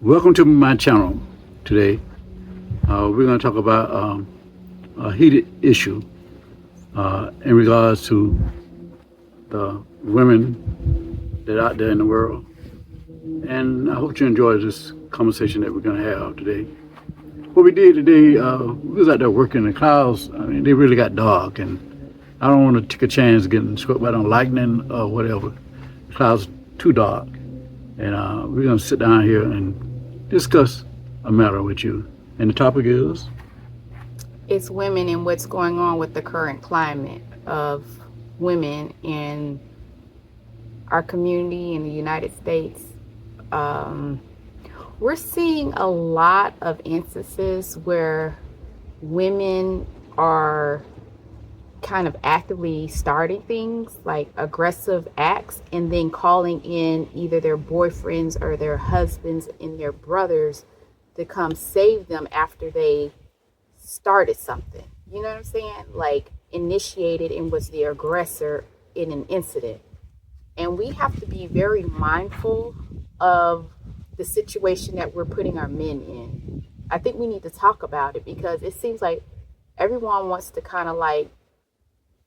Welcome to my channel today. We're going to talk about a heated issue in regards to the women that are out there in the world. And I hope you enjoy this conversation that we're going to have today. What we did today, we was out there working. The clouds, I mean, they really got dark, and I don't want to take a chance getting struck by the lightning or whatever. The clouds too dark. And we're going to sit down here and discuss a matter with you. And the topic is? It's women and what's going on with the current climate of women in our community in the United States. We're seeing a lot of instances where women are kind of actively starting things like aggressive acts and then calling in either their boyfriends or their husbands and their brothers to come save them after they started something. You know what I'm saying? Like initiated and was the aggressor in an incident. And we have to be very mindful of the situation that we're putting our men in. I think we need to talk about it because it seems like everyone wants to kind of like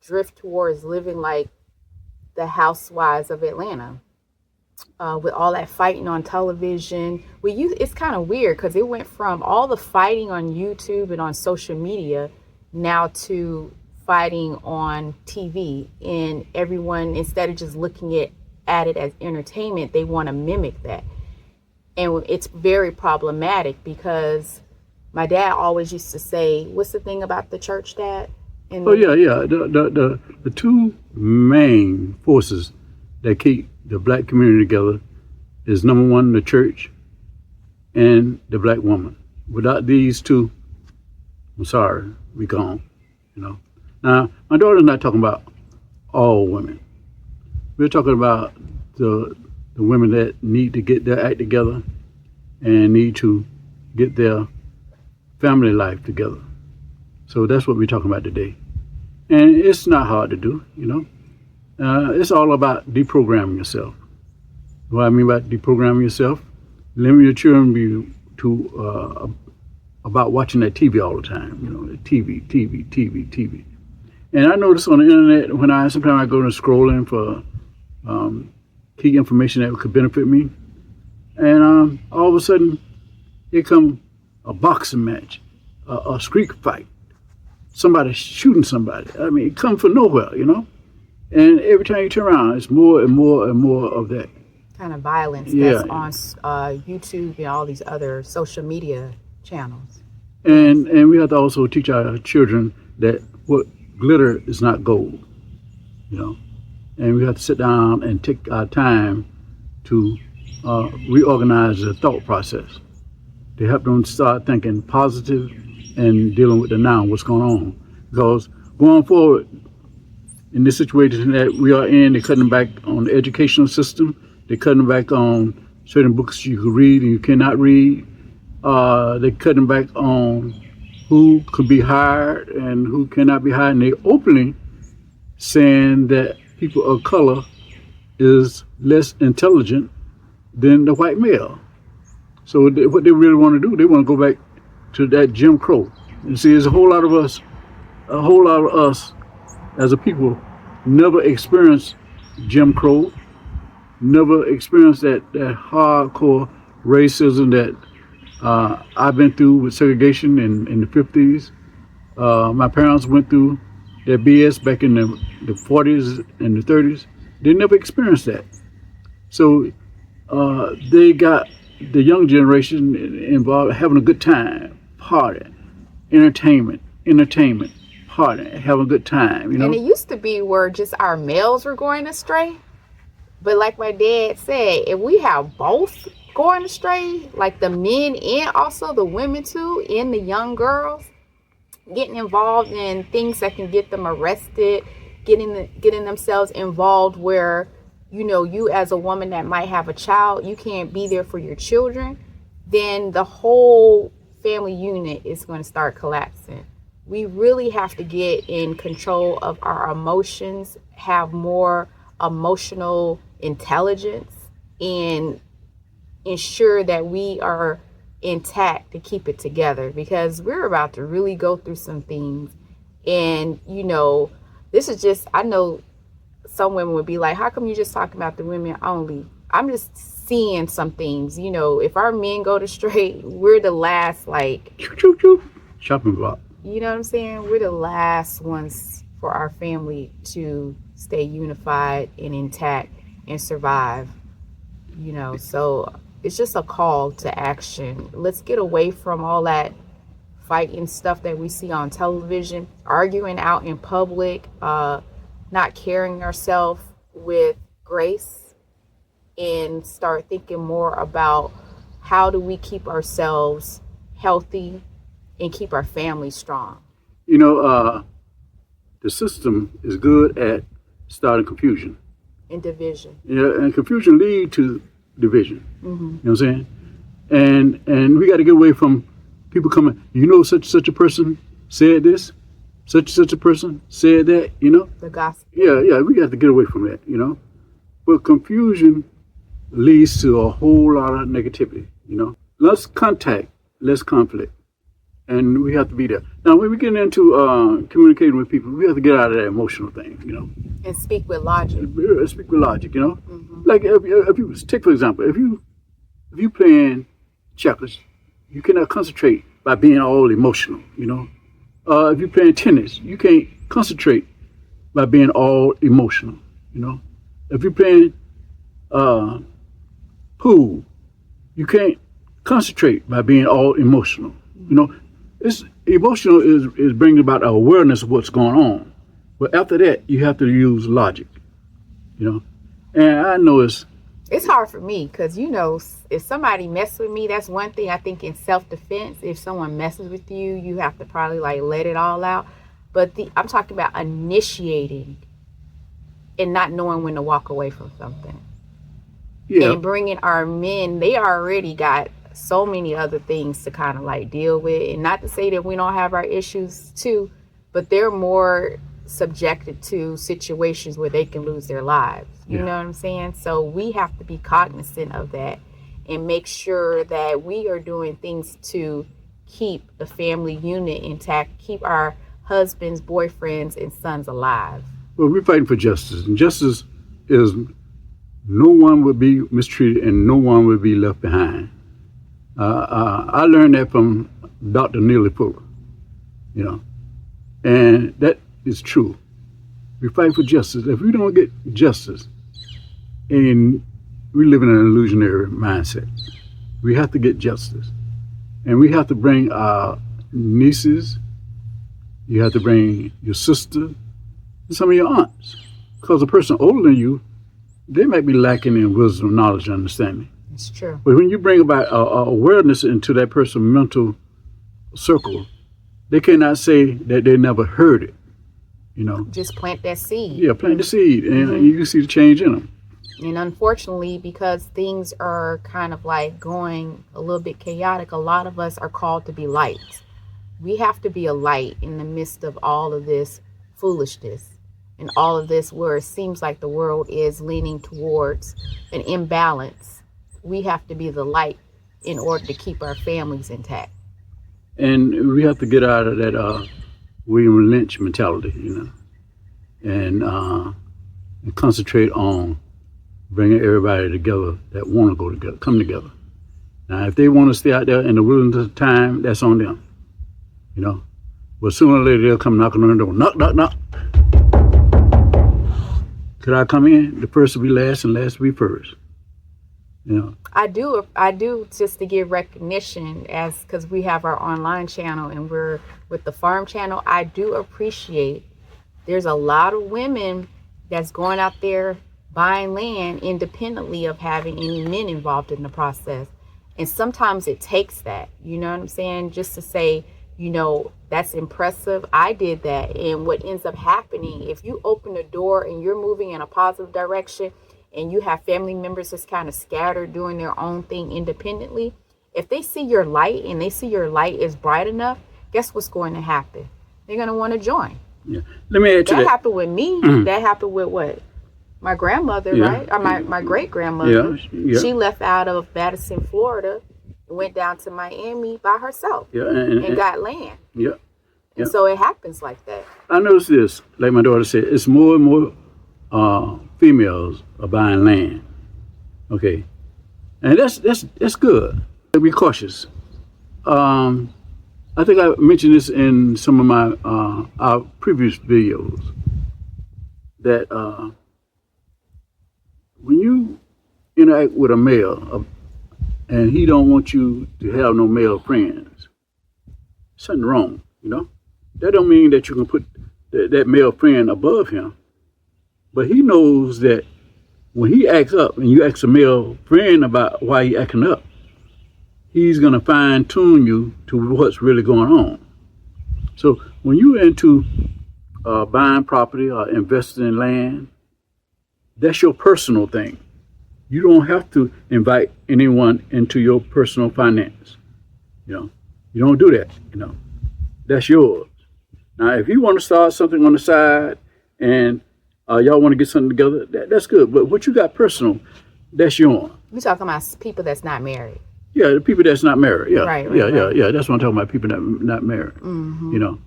drift towards living like the housewives of Atlanta, with all that fighting on television. It's kind of weird because it went from all the fighting on YouTube and on social media now to fighting on TV, and everyone, instead of just looking at it as entertainment, they want to mimic that. And it's very problematic because my dad always used to say, what's the thing about the church, Dad? Yeah. The two main forces that keep the black community together is number one, the church, and the black woman. Without these two, I'm sorry, we gone. You know. Now, my daughter's not talking about all women. We're talking about the women that need to get their act together and need to get their family life together. So that's what we're talking about today. And it's not hard to do, you know. It's all about deprogramming yourself. What I mean by deprogramming yourself, limit your children to about watching that TV all the time. You know, TV. And I notice on the internet when sometimes I go to scrolling for key information that could benefit me, and all of a sudden here come a boxing match, a street fight, somebody shooting somebody. I mean, it comes from nowhere, you know. And every time you turn around, it's more and more and more of that kind of violence that's on YouTube and all these other social media channels. And we have to also teach our children that what glitter is not gold, you know. And we have to sit down and take our time to reorganize the thought process to help them start thinking positive and dealing with the now, what's going on. Because going forward, in this situation that we are in, they're cutting back on the educational system. They're cutting back on certain books you can read and you cannot read. They're cutting back on who could be hired and who cannot be hired. And they're openly saying that people of color is less intelligent than the white male. So what they really want to do, they want to go back to that Jim Crow. And see, there's a whole lot of us as a people never experienced Jim Crow, never experienced that hardcore racism that I've been through with segregation in the 50s. My parents went through that BS back in the 40s and the 30s. They never experienced that. So they got the young generation involved having a good time, partying, entertainment, partying, having a good time, you know. And it used to be where just our males were going astray. But like my dad said, if we have both going astray, like the men and also the women too, and the young girls getting involved in things that can get them arrested, getting themselves involved where, you know, you as a woman that might have a child, you can't be there for your children, then the whole family unit is going to start collapsing. We really have to get in control of our emotions, have more emotional intelligence, and ensure that we are intact to keep it together, because we're about to really go through some things. And, this is just, I know some women would be like, how come you just talking about the women only? I'm just seeing some things. If our men go to straight, we're the last, like, Choo, choo, choo. Shopping block. you know what I'm saying? We're the last ones for our family to stay unified and intact and survive. So it's just a call to action. Let's get away from all that fighting stuff that we see on television, arguing out in public, not carrying ourselves with grace, and start thinking more about how do we keep ourselves healthy and keep our family strong. The system is good at starting confusion. And division. And confusion lead to division. Mm-hmm. You know what I'm saying? And we got to get away from people coming, such a person said this, such a person said that, The gospel. Yeah, we got to get away from that, But confusion leads to a whole lot of negativity, Less contact, less conflict. And we have to be there. Now, when we get into communicating with people, we have to get out of that emotional thing, And speak with logic. Speak with logic, Mm-hmm. Like if you take, for example, if you playing checkers, you cannot concentrate by being all emotional, If you're playing tennis, you can't concentrate by being all emotional, If you're playing pool, you can't concentrate by being all emotional, It's emotional is bringing about awareness of what's going on, but after that, you have to use logic, And I know It's hard for me because, if somebody messes with me, that's one thing. I think in self-defense, if someone messes with you, you have to probably let it all out. But I'm talking about initiating and not knowing when to walk away from something. yeah, And bringing our men, they already got so many other things to kind of deal with. And not to say that we don't have our issues too, but they're more subjected to situations where they can lose their lives. You know what I'm saying? So we have to be cognizant of that and make sure that we are doing things to keep the family unit intact, keep our husbands, boyfriends, and sons alive. well, we're fighting for justice, and justice is no one would be mistreated and no one would be left behind. I learned that from Dr. Neely Fuller, and that is true. We fight for justice. If we don't get justice, and we live in an illusionary mindset, we have to get justice. And we have to bring our nieces, you have to bring your sister, and some of your aunts. Because a person older than you, they might be lacking in wisdom, knowledge, and understanding. It's true. But when you bring about awareness into that person's mental circle, they cannot say that they never heard it. Just plant that seed. Yeah, plant the seed, and you can see the change in them. And unfortunately, because things are kind of going a little bit chaotic, a lot of us are called to be lights. We have to be a light in the midst of all of this foolishness and all of this where it seems like the world is leaning towards an imbalance. We have to be the light in order to keep our families intact. And we have to get out of that William Lynch mentality, and concentrate on bringing everybody together that want to go together, come together. Now, if they want to stay out there in the wilderness of time, that's on them, But sooner or later, they'll come knocking on the door. Knock, knock, knock. Could I come in? The first will be last and last will be first. I do just to give recognition because we have our online channel and we're with the farm channel. I do appreciate there's a lot of women that's going out there buying land independently of having any men involved in the process. And sometimes it takes that, you know what I'm saying? Just to say, that's impressive. I did that. And what ends up happening, if you open the door and you're moving in a positive direction and you have family members that's kind of scattered doing their own thing independently, if they see your light and they see your light is bright enough, guess what's going to happen? They're going to want to join. Yeah. Let me add to that. That happened with me. That happened with what? My grandmother, Yeah. right? Or my great grandmother. Yeah. She left out of Madison, Florida, and went down to Miami by herself Yeah. and got land. Yeah. And Yeah. so it happens like that. I noticed this, like my daughter said, it's more and more females are buying land. Okay, and that's good. Be cautious. I think I mentioned this in some of my our previous videos that when you interact with a male and he don't want you to have no male friends, something wrong. You know, that don't mean that you can put that male friend above him, but he knows that when he acts up and you ask a male friend about why he acting up, he's going to fine tune you to what's really going on. So when you're into buying property or investing in land, that's your personal thing. You don't have to invite anyone into your personal finance. You know, you don't do that. You know, that's yours. Now, if you want to start something on the side and y'all want to get something together, that's good. But what you got personal, that's your own. We're talking about people that's not married. Yeah, the people that's not married. Yeah, Right, yeah. That's what I'm talking about. People that not married. Mm-hmm. You know,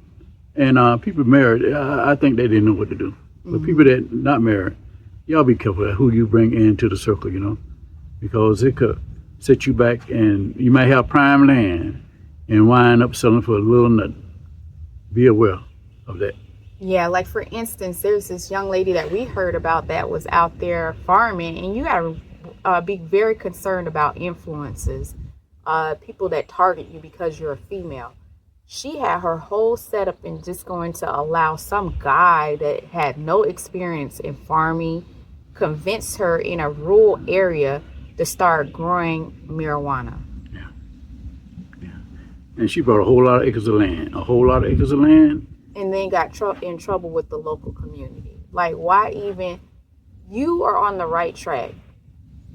and people married, I think they didn't know what to do. But people that not married, y'all be careful who you bring into the circle. You know, because it could set you back, and you might have prime land and wind up selling for a little nothing. Be aware of that. Yeah, like for instance, there's this young lady that we heard about that was out there farming, and you got to be very concerned about influences, people that target you because you're a female. She had her whole setup and just going to allow some guy that had no experience in farming convince her in a rural area to start growing marijuana. Yeah. And she bought a whole lot of acres of land. And then got in trouble with the local community. Like, why even? You are on the right track.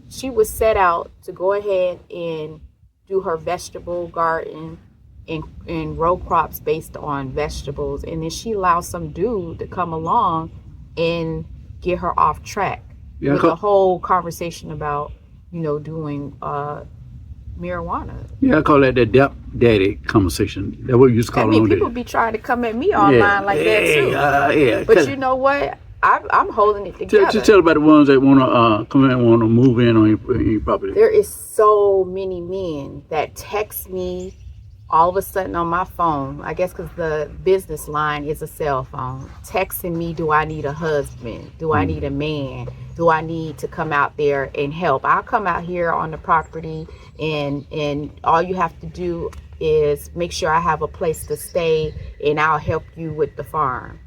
She was set out to go ahead and do her vegetable garden and row crops based on vegetables. And then she allowed some dude to come along and get her off track with the whole conversation about, doing marijuana. Yeah, I call that daddy conversation. That's what you used to call it. People be trying to come at me online like that too. Yeah. But you know what? I'm holding it together. Just tell about the ones that want to come in and want to move in on your property. There is so many men that text me all of a sudden on my phone. I guess because the business line is a cell phone. Texting me, do I need a husband? Do I need a man? Do I need to come out there and help? I'll come out here on the property and all you have to do is make sure I have a place to stay and I'll help you with the farm.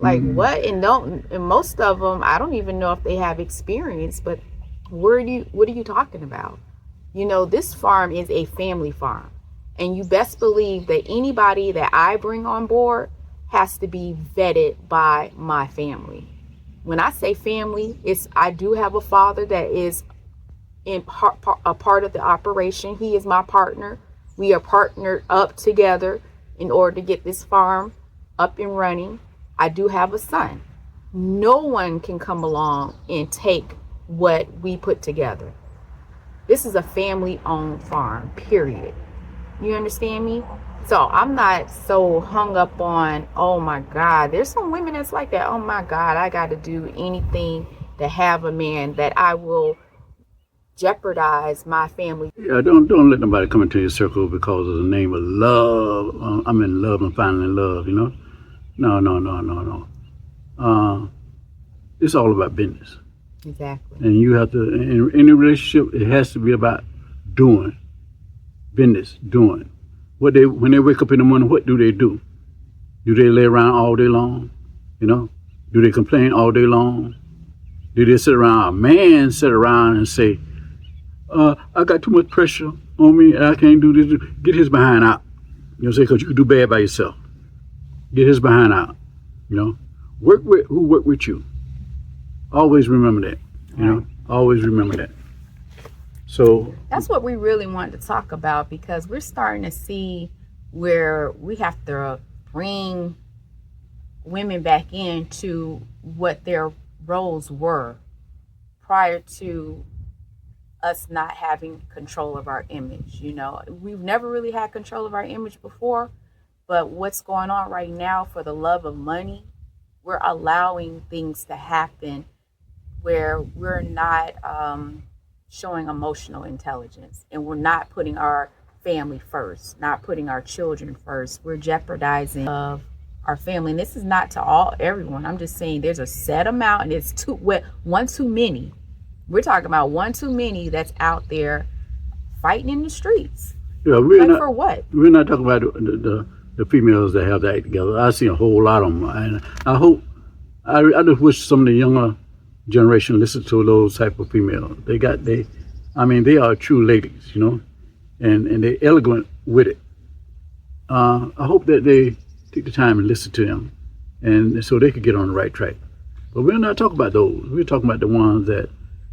Like what? And most of them, I don't even know if they have experience, but what are you talking about? This farm is a family farm, and you best believe that anybody that I bring on board has to be vetted by my family. When I say family, I do have a father that is a part of the operation. He is my partner. We are partnered up together in order to get this farm up and running. I do have a son. No one can come along and take what we put together. This is a family-owned farm, period. You understand me? So I'm not so hung up on, oh my God, there's some women that's like that. Oh my God, I got to do anything to have a man that I will jeopardize my family. Yeah, don't let nobody come into your circle because of the name of love. I'm in love and finally in love, No. It's all about business. Exactly. And you have to, in any relationship, it has to be about doing. Business, doing. When they wake up in the morning, what do? Do they lay around all day long? Do they complain all day long? Do they sit around? A man sit around and say, I got too much pressure on me and I can't do this. Get his behind out. Because you can do bad by yourself. Get his behind out. Work with who work with you. Always remember that. Always remember that. So that's what we really wanted to talk about, because we're starting to see where we have to bring women back into what their roles were prior to us not having control of our image. You know, we've never really had control of our image before, but what's going on right now, for the love of money, we're allowing things to happen where we're not showing emotional intelligence, and we're not putting our family first, not putting our children first. We're jeopardizing of our family. And this is not to everyone. I'm just saying there's a set amount, and it's one too many. We're talking about one too many that's out there fighting in the streets. Yeah, for what? We're not talking about the females that have that together. I see a whole lot of them, and I just wish some of the younger generation listen to those type of females. They are true ladies, you know, and they're elegant with it. I hope that they take the time and listen to them, and so they could get on the right track. But we're not talking about those. We're talking about the ones that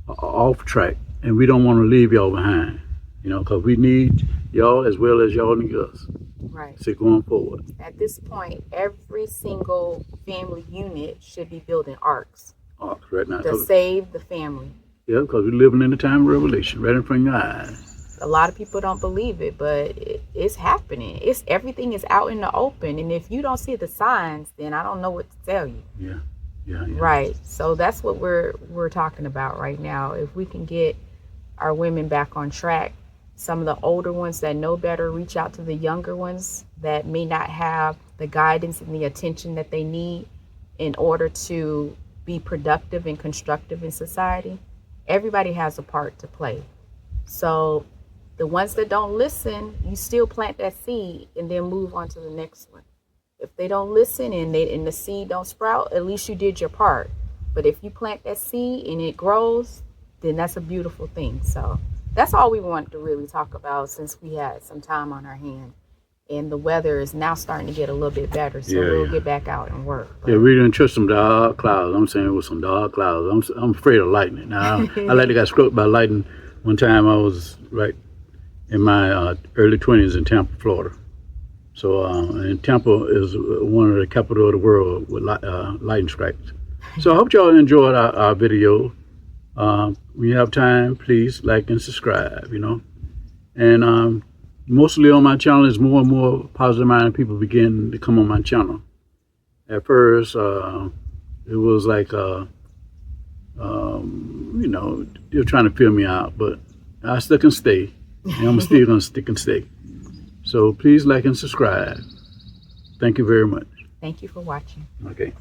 are off track, and we don't want to leave y'all behind, you know, because we need y'all as well as y'all need us. Right. So going forward. At this point, every single family unit should be building arcs. Arcs right now. To save the family. Yeah, because we're living in the time of revelation, right in front of your eyes. A lot of people don't believe it, but it's happening. Everything is out in the open, and if you don't see the signs, then I don't know what to tell you. Yeah. Right. So that's what we're talking about right now. If we can get our women back on track, some of the older ones that know better reach out to the younger ones that may not have the guidance and the attention that they need in order to be productive and constructive in society. Everybody has a part to play. So the ones that don't listen, you still plant that seed and then move on to the next one. If they don't listen and the seed don't sprout, at least you did your part. But if you plant that seed and it grows, then that's a beautiful thing. So that's all we wanted to really talk about, since we had some time on our hand. And the weather is now starting to get a little bit better, so we'll get back out and work. But yeah, we didn't trust some dark clouds. I'm saying it was some dark clouds. I'm afraid of lightning. Now, I like to get struck by lightning. One time I was right in my early 20s in Tampa, Florida. So, and Tampa is one of the capital of the world with lightning strikes. So I hope y'all enjoyed our video. When you have time, please like and subscribe, you know. And mostly on my channel is more and more positive-minded people begin to come on my channel. At first, it was like, you know, they were trying to fill me out, but I still can stay, and I'm still going to stick and stay. So please like and subscribe. Thank you very much. thank you for watching. Okay.